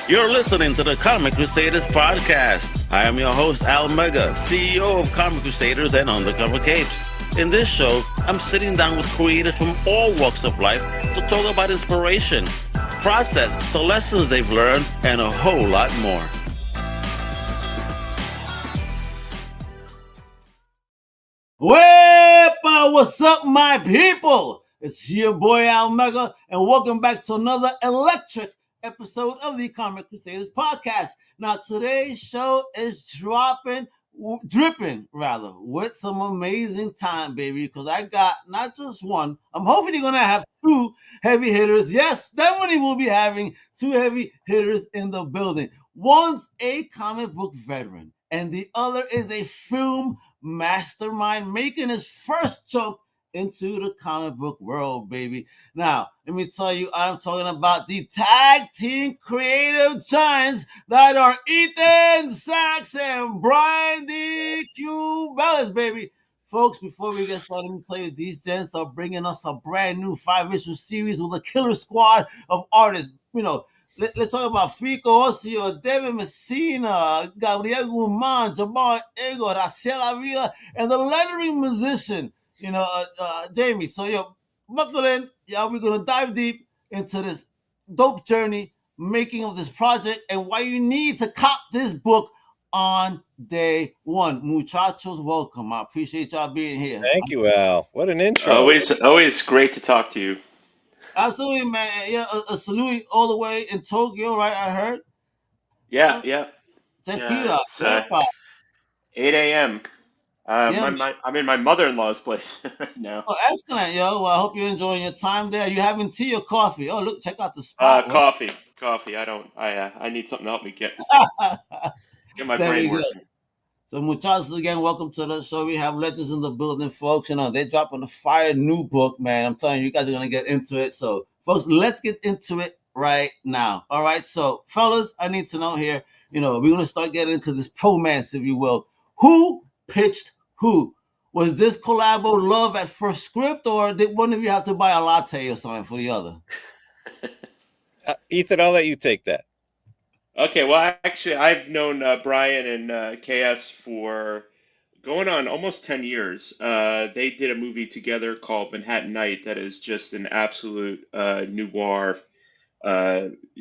You're listening to the Comic Crusaders podcast. I am your host, Al Mega, CEO of Comic Crusaders and Undercover Capes. In this show, I'm sitting down with creators from all walks of life to talk about inspiration, process, the lessons they've learned, and a whole lot more. Wepa, what's up, my people? It's your boy Al Mega, and welcome back to another electric episode of the Comic Crusaders podcast. Now, today's show is dripping with some amazing time, baby, because I got not just one, I'm hopefully going to have two heavy hitters. Yes, definitely will be having two heavy hitters in the building. One's a comic book veteran, and the other is a film mastermind making his first jump into the comic book world, baby. Now, let me tell you, I'm talking about the tag team creative giants that are Ethan Sachs and Brian DeCubellis, baby. Folks, before we get started, let me tell you, these gents are bringing us a brand new 5-issue series with a killer squad of artists. You know, let's talk about Fico Ossio, David Messina, Gabriel Guzman, Jamal Igle, Raciel, Avila, and the lettering musician, JAME. So, buckle in. Yeah, we're going to dive deep into this dope journey, making of this project, and why you need to cop this book on day one. Muchachos, welcome. I appreciate y'all being here. Thank you, Al. What an intro. Always great to talk to you. Absolutely, man. Yeah, a salute all the way in Tokyo, right? I heard. Yeah. Tequila. It's 8 a.m. I'm in my mother-in-law's place right now. Oh, excellent, yo. Well, I hope you're enjoying your time there. Are you having tea or coffee? Oh, look, check out the spot. Coffee. I need something to help me get my brain working. So, muchachos, again, welcome to the show. We have legends in the building, folks. They're dropping a fire new book, man. I'm telling you, you guys are going to get into it. So, folks, let's get into it right now. All right. So, fellas, I need to know here, we're going to start getting into this promance, if you will. Who pitched who? Was this collabo love at first script, or did one of you have to buy a latte or something for the other? Ethan, I'll let you take that. Okay, well, actually, I've known Brian and KS for going on almost 10 years. They did a movie together called Manhattan Night that is just an absolute noir,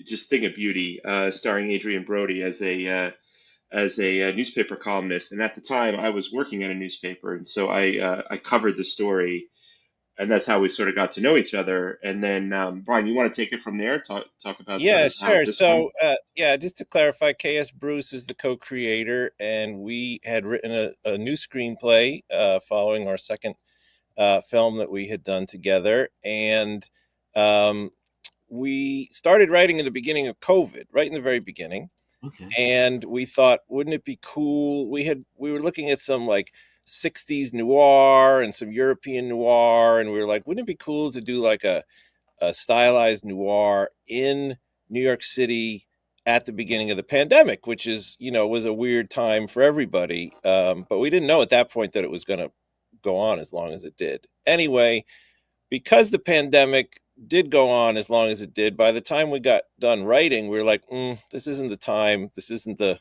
just thing of beauty, starring Adrian Brody as a newspaper columnist. And at the time, I was working at a newspaper, and so I covered the story. And that's how we sort of got to know each other. And then, Brian, you want to take it from there? Talk about sure. So, just to clarify, K.S. Bruce is the co-creator, and we had written a new screenplay following our second film that we had done together. And we started writing in the beginning of COVID, right in the very beginning. Okay. And we thought, wouldn't it be cool? We were looking at some like 60s noir and some European noir, and we were like, wouldn't it be cool to do like a stylized noir in New York City at the beginning of the pandemic, which is, was a weird time for everybody. But we didn't know at that point that it was going to go on as long as it did. Anyway, because the pandemic did go on as long as it did, by the time we got done writing, we were like, this isn't the time. This isn't the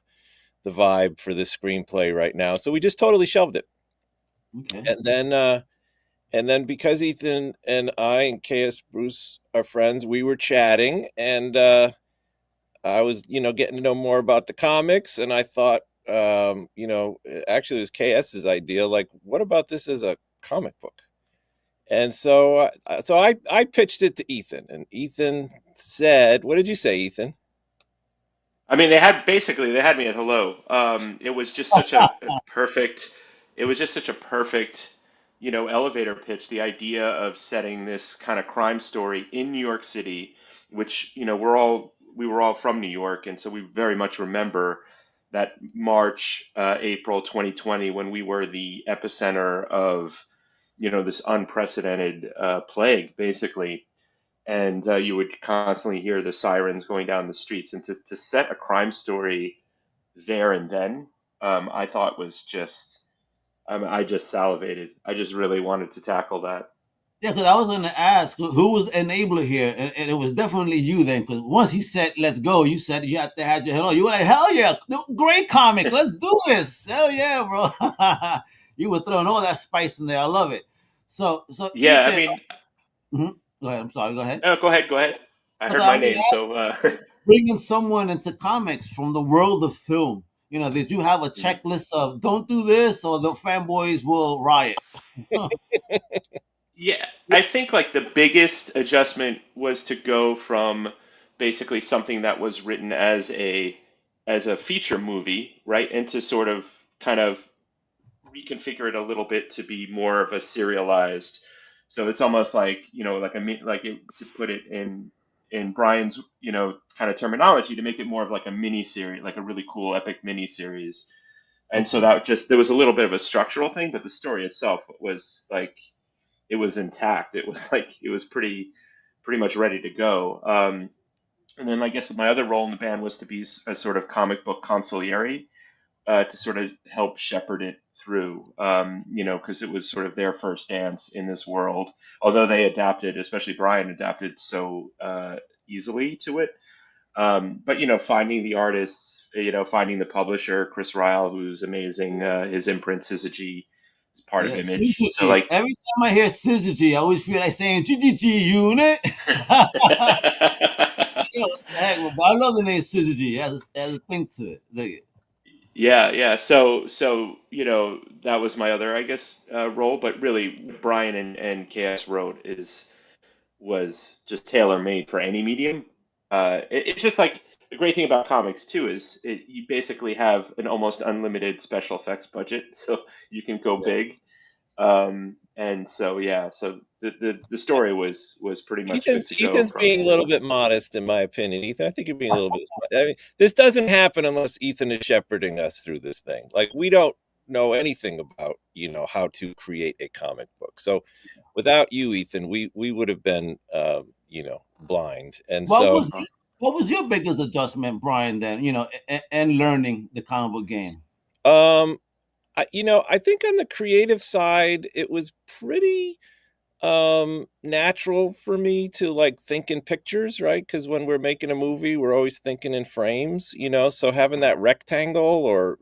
vibe for this screenplay right now. So we just totally shelved it. Okay. And then because Ethan and I and K.S. Bruce are friends, we were chatting, and I was, getting to know more about the comics, and I thought, actually it was K.S.'s idea, like, what about this as a comic book? And so I pitched it to Ethan, and Ethan said, what did you say, Ethan? I mean, they had me at hello. It was just such a perfect, elevator pitch. The idea of setting this kind of crime story in New York City, which, we were all from New York. And so we very much remember that March, April 2020, when we were the epicenter of, this unprecedented plague, basically. And you would constantly hear the sirens going down the streets. And to set a crime story there and then, I thought was just, I just salivated. I just really wanted to tackle that. Yeah, because I was going to ask who was enabler here, and it was definitely you then. Because once he said "Let's go," you said you had to have your head on. You were like, "Hell yeah, great comic, let's do this." Hell yeah, bro! You were throwing all that spice in there. I love it. So Yeah, I Ethan, mean, go ahead. I'm sorry. Go ahead. oh, go ahead, go ahead. I Because heard I my was going name, to ask, so bringing someone into comics from the world of film. Did you have a checklist of don't do this or the fanboys will riot? yeah, I think like the biggest adjustment was to go from basically something that was written as a feature movie, right, and to sort of kind of reconfigure it a little bit to be more of a serialized. So it's almost like like like it, to put it in Brian's kind of terminology, to make it more of like a mini series, like a really cool epic mini series. And so Okay. that just there was a little bit of a structural thing, but the story itself was like it was intact. It was like it was pretty much ready to go. And then I guess my other role in the band was to be a sort of comic book consigliere, to sort of help shepherd it through, because it was sort of their first dance in this world. Although they adapted, especially Brian adapted so easily to it. But finding the artists, finding the publisher, Chris Ryle, who's amazing, his imprint Syzygy is part of Yeah, Image. So Syzygy. like, Every time I hear Syzygy, I always feel like saying GGG unit. Yo, what the heck, but I love the name Syzygy. It has a thing to it. yeah, yeah. So that was my other, I guess, role. But really, Brian and KS wrote is was just tailor made for any medium. It's just like the great thing about comics too is you basically have an almost unlimited special effects budget, so you can go Yeah. big. And so yeah, so the story was pretty much good to go Ethan's from being a day little one. bit modest, in my opinion. Ethan, I think you're being a little bit. I mean, this doesn't happen unless Ethan is shepherding us through this thing. Like we don't know anything about how to create a comic book. So without you, Ethan, we would have been blind. And What so was what was your biggest adjustment, Brian? Then and learning the comic book game. um I think on the creative side, it was pretty natural for me to like think in pictures, right? Because when we're making a movie, we're always thinking in frames, so having that rectangle or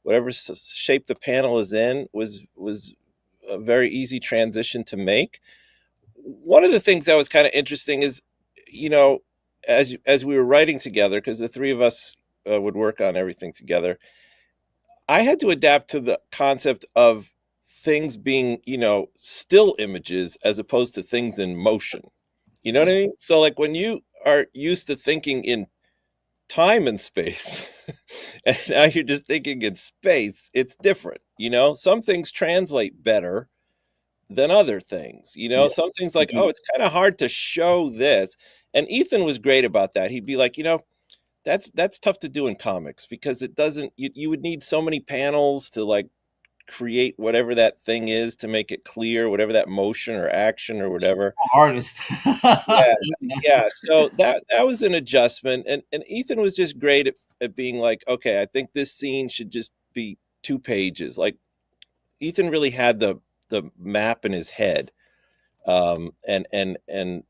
whatever shape the panel is in was a very easy transition to make. One of the things that was kind of interesting is, you know as we were writing together, because the three of us would work on everything together, I had to adapt to the concept of things being, still images as opposed to things in motion. You know what I mean? So like when you are used to thinking in time and space and now you're just thinking in space, it's different. Some things translate better than other things. Yeah. Some things like, oh, it's kind of hard to show this. And Ethan was great about that. He'd be like, that's tough to do in comics because it doesn't you would need so many panels to like create whatever that thing is to make it clear, whatever that motion or action or whatever. Artist. Yeah, yeah. So that was an adjustment, and Ethan was just great at being like, okay, I think this scene should just be 2 pages. Like Ethan really had the map in his head, and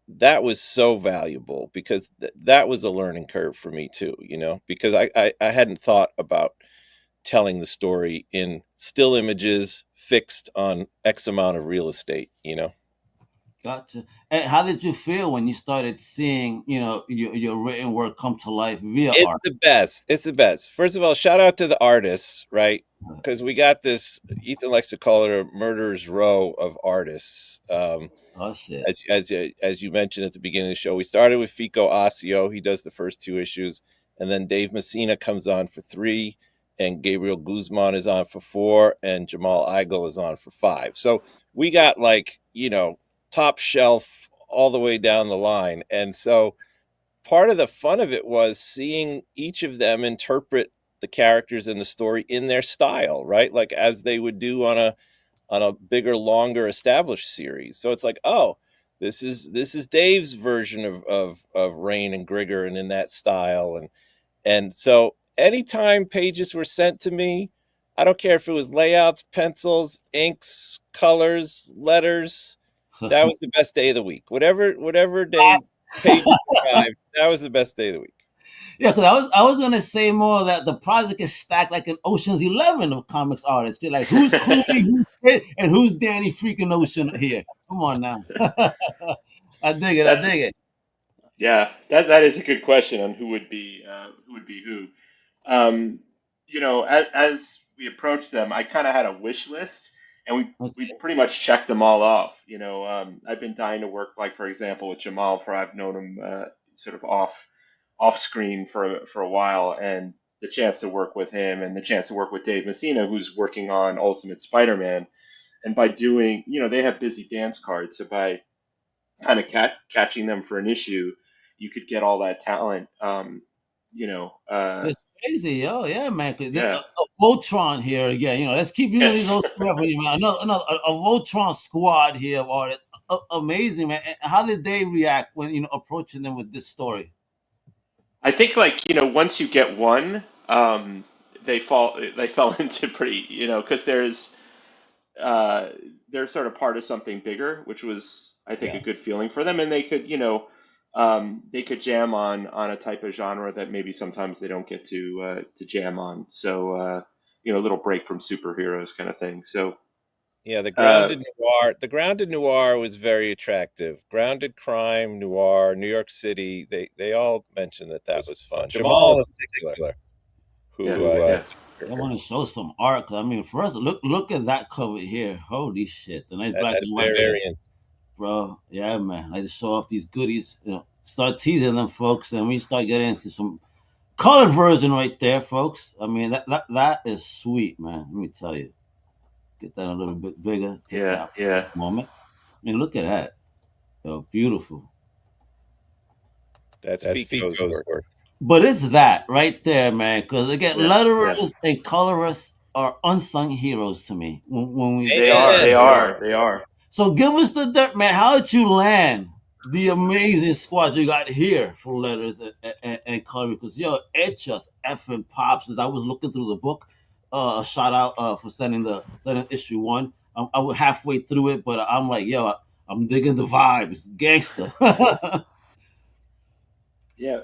that was so valuable because that was a learning curve for me too, because I hadn't thought about telling the story in still images fixed on X amount of real estate. Gotcha. And how did you feel when you started seeing, your written work come to life via It's art? the best. It's the best. First of all, shout out to the artists, right? Because we got this. Ethan likes to call it a murderer's row of artists. Oh shit. As you mentioned at the beginning of the show, we started with Fico Ossio. He does the first 2 issues, and then Dave Messina comes on for 3, and Gabriel Guzman is on for 4, and Jamal Igle is on for 5. So we got like top shelf all the way down the line, and so part of the fun of it was seeing each of them interpret the characters in the story in their style, right? Like as they would do on a bigger, longer established series. So it's like, oh, this is Dave's version of Rain and Grigor and in that style. And so anytime pages were sent to me, I don't care if it was layouts, pencils, inks, colors, letters, That was the best day of the week. Whatever day page you survived, that was the best day of the week. Yeah, because I was gonna say more that the project is stacked like an Ocean's 11 of comics artists. They're like, who's Clooney, who's Pitt, and who's Danny freaking Ocean here? Come on now. I dig it. I dig it. Yeah, that is a good question on who would be who. As we approached them, I kind of had a wish list, and we pretty much checked them all off. I've been dying to work, like for example, with Jamal, for I've known him sort of off screen for a while, and the chance to work with him and the chance to work with Dave Messina, who's working on Ultimate Spider-Man, and by doing, they have busy dance cards, so by kind of catching them for an issue, you could get all that talent. It's crazy, yo. Yeah, man. Yeah. A Voltron here again. Let's keep using these old forever, man. Another a Voltron squad here of artists. Amazing, man. And how did they react when approaching them with this story? I think once you get one, they fell into pretty, because they're sort of part of something bigger, which was, I think, a good feeling for them, and they could jam on a type of genre that maybe sometimes they don't get to jam on. So a little break from superheroes kind of thing. So yeah, the grounded noir was very attractive. Grounded crime noir, New York City. They all mentioned that was fun. Jamal in particular, I want to show some art. I mean, first look at that cover here. Holy shit! The nice black and white variant, bro. Yeah, man. I just show off these goodies. Start teasing them, folks, and we start getting into some colored version right there, folks. I mean, that is sweet, man. Let me tell you. Get that a little bit bigger. Yeah. Moment. I mean, look at that. Beautiful. That's Fico's work. But it's that right there, man. Because again, letterers and colorists are unsung heroes to me. When they are. So give us the dirt, man. How did you land the amazing squad you got here for letters and color? Because it just effing pops. As I was looking through the book, a shout out for sending issue 1. I was halfway through it, but I'm like, I'm digging the vibe. It's gangster. Yeah.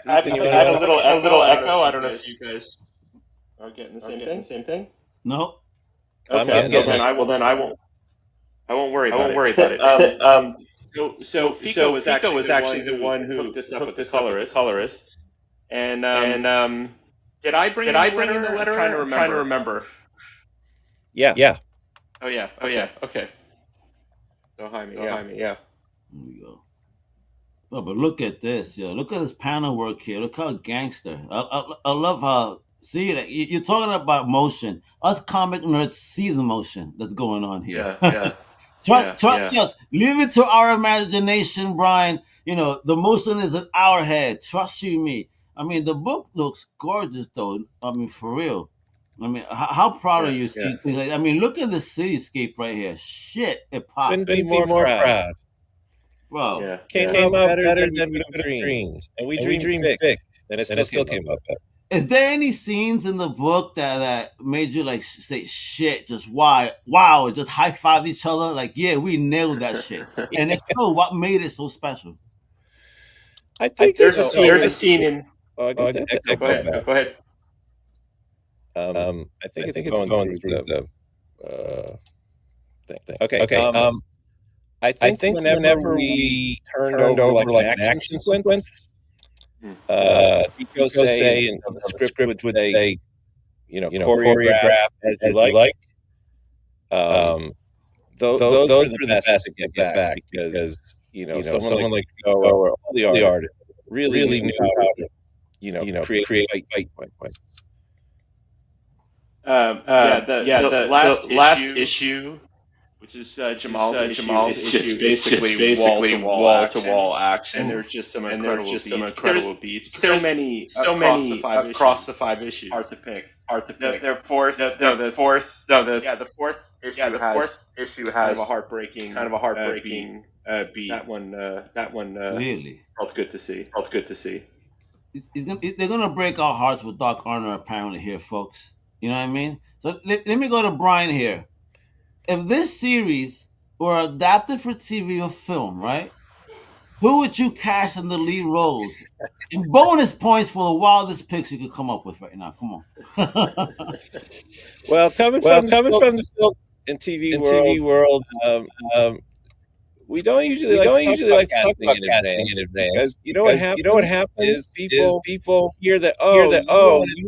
I had a little echo. I don't know if you guys are getting the same thing. No. Okay. Then I won't worry about it. So Fico was actually the one who hooked us up with the colorist. And did I bring in the letter? I'm trying to remember. Yeah. Oh yeah. Okay. So Jaime. Yeah. Here we go. Oh, but look at this, Look at this panel work here. Look how gangster. I love how, see, that you're talking about motion. Us comic nerds see the motion that's going on here. Yeah. Trust us. Leave it to our imagination, Brian. The motion is in our head. Trust you me. I mean, the book looks gorgeous, though. I mean, for real. I mean, how proud are you seeing things like, I mean, look at the cityscape right here. Shit, it popped. Couldn't be more proud. Bro, came out better than we dreamed. And we dreamed big. And it still came out better. Is there any scenes in the book that made you like say shit? Just wow, just high five each other? Like, yeah, we nailed that shit. And if so, what made it so special? I think there's a scene in. Go ahead. I think it's going through the thing. Okay. I think whenever we turned over like an action sequence, Fico say, and the script would say, choreograph as you like. Those are the best to get back because someone like Fico or all the artists really knew how to create fight. The last issue, which is Jamal's issue, is just basically wall-to-wall action. And there's just some incredible beats. So many across the 5 issues. Hard to pick. The fourth issue has kind of a heartbreaking beat. That one really felt good to see. They're gonna break our hearts with Doc Arner apparently here, folks. You know what I mean? So let me go to Brian here. if this series were adapted for TV or film, right? Who would you cast in the lead roles? And bonus points for the wildest picks you could come up with right now. Come on. Well, coming from the film and TV world, we don't usually like to talk about casting in advance. Because you know what happens is people hear that you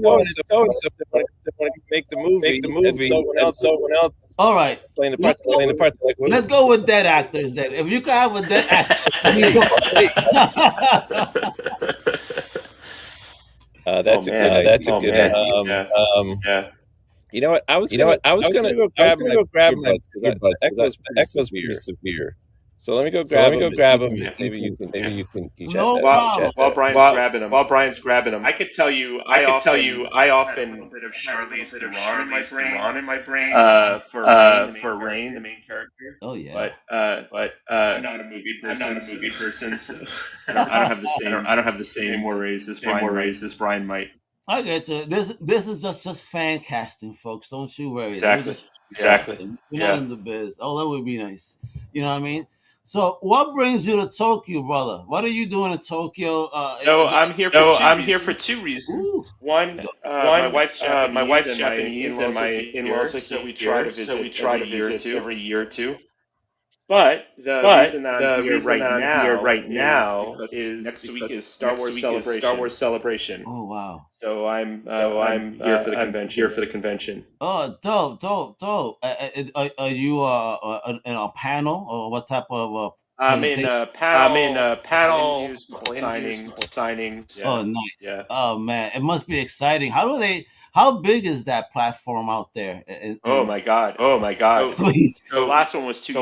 want so and so want to make the movie, and someone else. All right. Playing the part. Like, let's go with dead actors then. If you could have a dead actor, that's a good idea. You know what? I was gonna go grab my earbuds because the echo's pretty severe. So let me go grab them. Maybe you can. While Brian's grabbing them, I could tell you. I often a bit of Charlize Theron in my brain for Rain, the main character. Oh yeah. But I'm not a movie person. So I don't have the same worries as Brian might. I get you. This is just fan casting, folks. Don't you worry. Exactly. We're not in the biz. Oh, that would be nice. You know what I mean? So, what brings you to Tokyo, brother? What are you doing in Tokyo? I'm here for two reasons. Ooh. One, my wife's Japanese, and my in-laws are here. We try to visit every year or two. But the reason that I'm here right now is next week is Star Wars Celebration. Oh wow! So I'm here for the convention. Oh, dope. Are you in a panel or what type of? I'm in a panel. Signings. Yeah. Oh, nice. Yeah. Oh man, it must be exciting. How big is that platform out there? Oh my god. So the last one was 2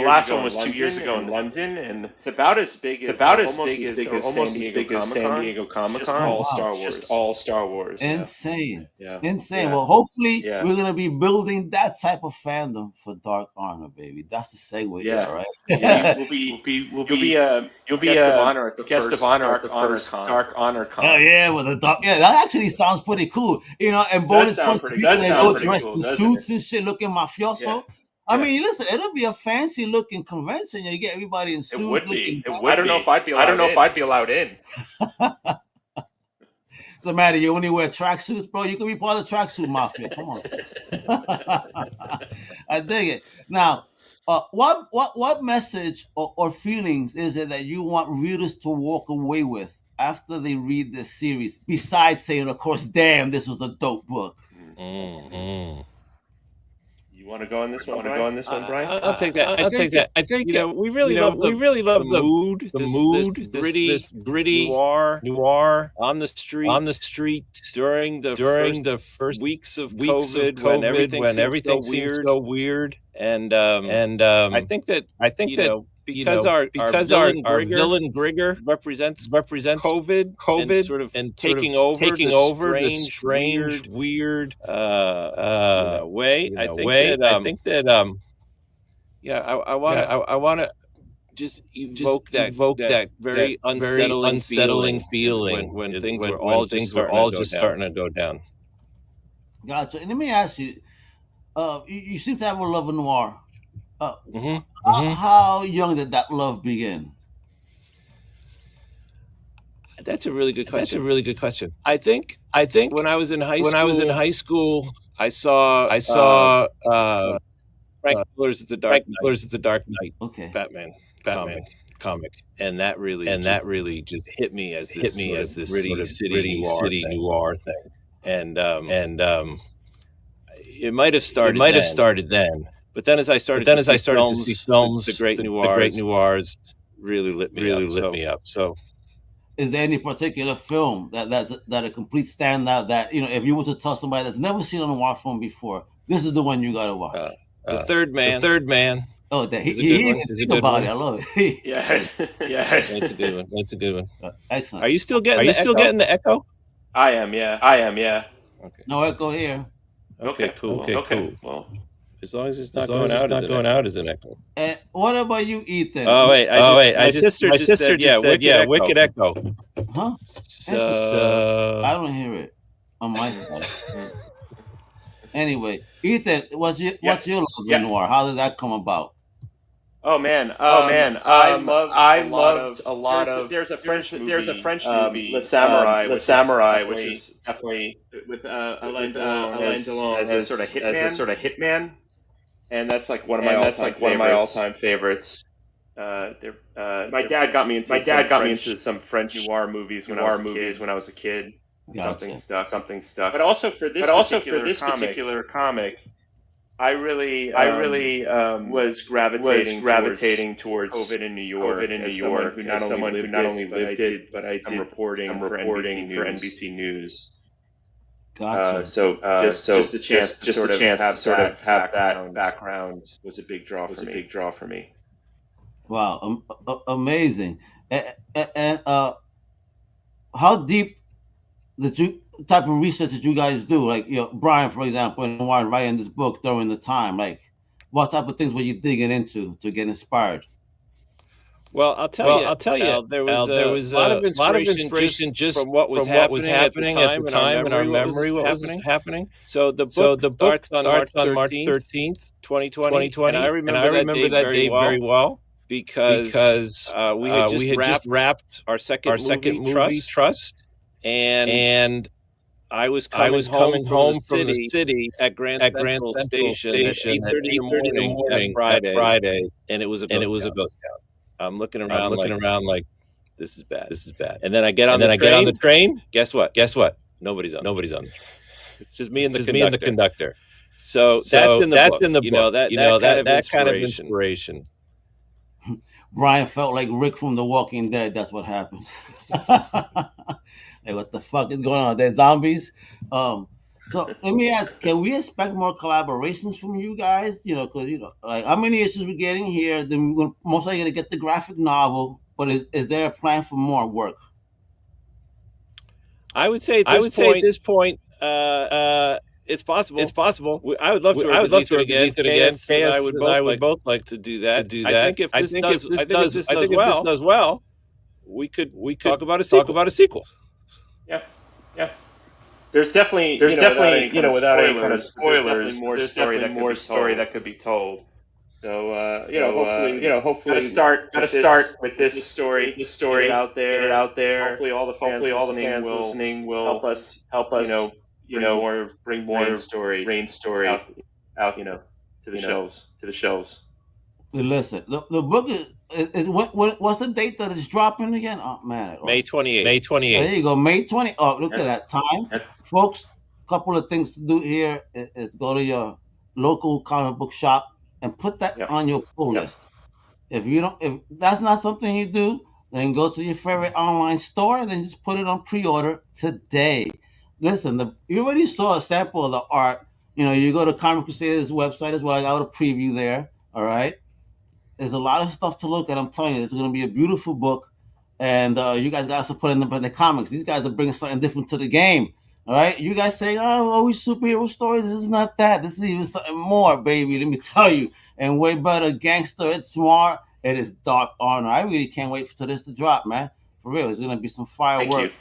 years ago in London, and it's about as big as San Diego Comic-Con. Just all Star Wars. Insane. Yeah. Insane. Yeah. Well, hopefully we're gonna be building that type of fandom for Dark Honor, baby. That's the segue. Yeah. Right. Yeah. You'll be a guest of honor at the first Dark Honor Con. Oh yeah, with the dark. Yeah, that actually sounds pretty cool. You know, and bonus points for people that go dressed in suits and shit, looking mafioso. Yeah. I mean, listen, it'll be a fancy looking convention. You get everybody in suits. It would be. I don't know if I'd be allowed in. So, Matty, you only wear tracksuits, bro. You can be part of the tracksuit mafia. Come on. I dig it. Now, what message or feelings is it that you want readers to walk away with after they read this series? Besides saying, of course, damn, this was a dope book. Mm-hmm. You want to go on this one, Brian? I'll take that. I think we really love the mood, this gritty noir on the street during the first weeks of COVID when everything seemed so weird, and I think that because our villain Grigger represents COVID and taking over this strange weird way. I think that I want to just evoke that very unsettling feeling when things were all just starting to go down. Gotcha. And let me ask you, you seem to have a love of noir. How young did that love begin? That's a really good question. I think when I was in high school, I saw Frank Miller's The Dark Knight. Okay. Batman comic, and that really just hit me as this gritty city noir thing. And it might have started then. But then, as I started to see films, the great noirs really lit me up. So, is there any particular film that a complete standout that, you know, if you were to tell somebody that's never seen a noir film before, this is the one you gotta watch? The Third Man. Oh, he didn't think about it. I love it. Yeah. That's a good one. Excellent. Are you still getting the echo? I am. Yeah. Okay. No echo here. Okay. Cool. Well, as long as it's not going out as an echo. What about you, Ethan? Oh wait, my sister just said wicked echo. Huh? So, I don't hear it on my side. Anyway, Ethan, what's your love Yeah. noir? How did that come about? Oh man, I loved a lot of. There's a French movie, Le Samurai, which is definitely with Alain Delon as a sort of hitman, and that's like one of my all-time favorites. My dad got me into some French noir movies when I was a kid. Gotcha. Something stuck. But also for this particular comic, I really was gravitating towards COVID in New York. Who not only lived it, but I did some reporting for NBC News. Gotcha. Just the chance to sort of have that background was a big draw for me. Wow, amazing. And how deep type of research that you guys do? Like, Brian, for example, and Warren writing this book during the time, like, what type of things were you digging into to get inspired? Well, I'll tell you, Al, there was a lot of inspiration just from what was happening at the time in our memory, what was happening. So the book starts on March 13th, 2020, and I remember that day very well because we had just wrapped our second movie, Trust, and I was coming home from the city at Grand Central Station at 8:30 in the morning that Friday, and it was a ghost town. I'm looking around like this is bad. And then I get on the train. Guess what? Nobody's on the train. It's just me and the conductor. So that's in the book. That kind of inspiration. Brian felt like Rick from The Walking Dead. That's what happened. Like, what the fuck is going on? There's zombies. So let me ask: can we expect more collaborations from you guys? Because like, how many issues we're getting here? Then we're most likely going to get the graphic novel. But is there a plan for more work? I would say at this point, it's possible. I would love to work with Ethan again. KS and I would both like to do that. I think if this does well, we could talk about a sequel. Yeah. There's definitely without any kind of spoilers, there's definitely more story that could be told. So hopefully, gotta start with this story. Get it out there. Hopefully, all the fans listening will help us. Bring more Rain story out. To the shelves. Listen, the book is what's the date that it's dropping again? Oh man, May 28th. There you go, May 20. Oh, look at that time, folks. Couple of things to do here is go to your local comic book shop and put that on your pull list. If that's not something you do, then go to your favorite online store and then just put it on pre-order today. Listen, you already saw a sample of the art. You go to Comic Crusaders website as well. I got a preview there. All right. There's a lot of stuff to look at. I'm telling you, it's going to be a beautiful book. And you guys got to put in the comics. These guys are bringing something different to the game. All right. You guys say, oh, always superhero stories. This is not that. This is even something more, baby. Let me tell you. And way better. Gangster. It's smart. It is Dark Honor. I really can't wait for this to drop, man. For real. It's going to be some fireworks.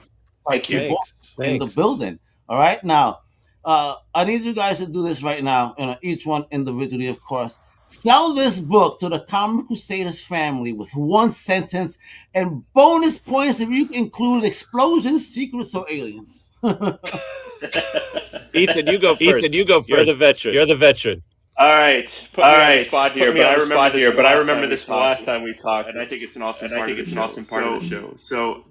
Thank you. In the building. All right. Now, I need you guys to do this right now. Each one individually, of course. Sell this book to the Comic Crusaders family with one sentence and bonus points if you include explosions, secrets, or aliens. Ethan, you go first. You're the veteran. All right. Put me on the spot here, but I remember this from the last time we talked, and I think it's an awesome part of the show. So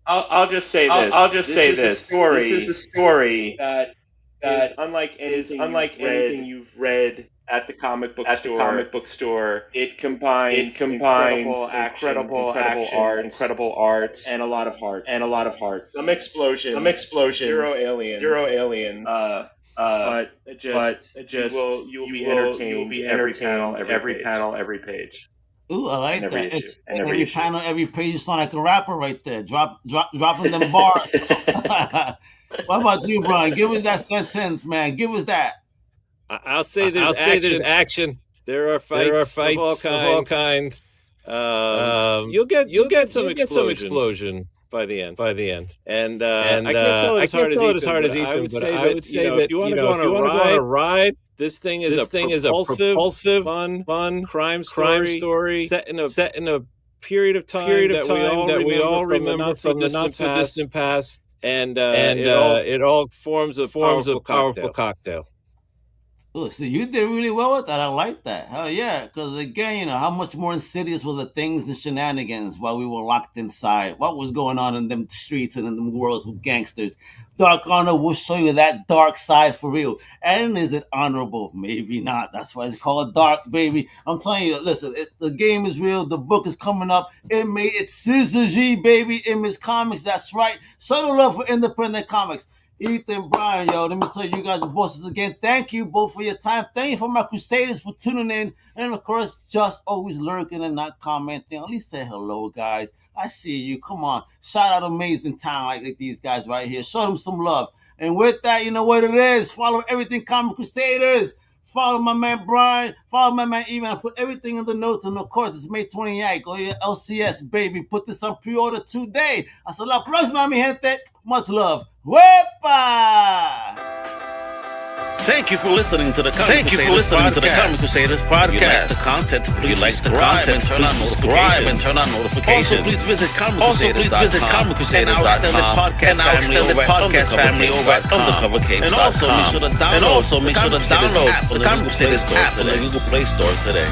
I'll just say this. This is a story that is unlike anything you've read at the comic book store. It combines incredible action, incredible art, and a lot of heart. Some explosions, zero aliens. But you'll be entertained every panel, every page. Ooh, I like that. Every panel, every page, you sound like a rapper right there. Dropping them bars. What about you, Brian? Give us that sentence, man. Give us that. I'll say there's action. There are fights of all kinds. You'll get some explosion. by the end. And I can't spell it as hard as Ethan, I would say that if you want to go on a ride, this thing is a propulsive, fun crime story set in a period of time that we all remember from the not so distant past, and it all forms a powerful cocktail. Oh, so you did really well with that. I like that. Hell yeah. Because again, how much more insidious were the things and shenanigans while we were locked inside? What was going on in them streets and in them worlds with gangsters? Dark Honor will show you that dark side for real. And is it honorable? Maybe not. That's why it's called dark, baby. I'm telling you, listen, the game is real. The book is coming up. It's Syzygy, baby. Image Comics. That's right. Show the love for independent comics. Ethan, Brian, yo, let me tell you guys the bosses again. Thank you both for your time. Thank you for my Crusaders for tuning in. And of course, just always lurking and not commenting. At least say hello, guys. I see you. Come on. Shout out amazing talent like these guys right here. Show them some love. And with that, you know what it is. Follow everything Comic Crusaders. Follow my man Brian. Follow my man Evan. I put everything in the notes. And of course, it's May 28th. Go to your LCS, baby. Put this on pre-order today. Hasta la próxima, mi gente. Much love. Wepa! Thank you for listening to the Comic Crusaders podcast. If you like the content, please subscribe and turn on notifications. Also, please visit ComicCrusaders.com and our extended podcast family over at Undercover Capes. And also, make sure to download the Comic Crusaders app on the Google Play Store today.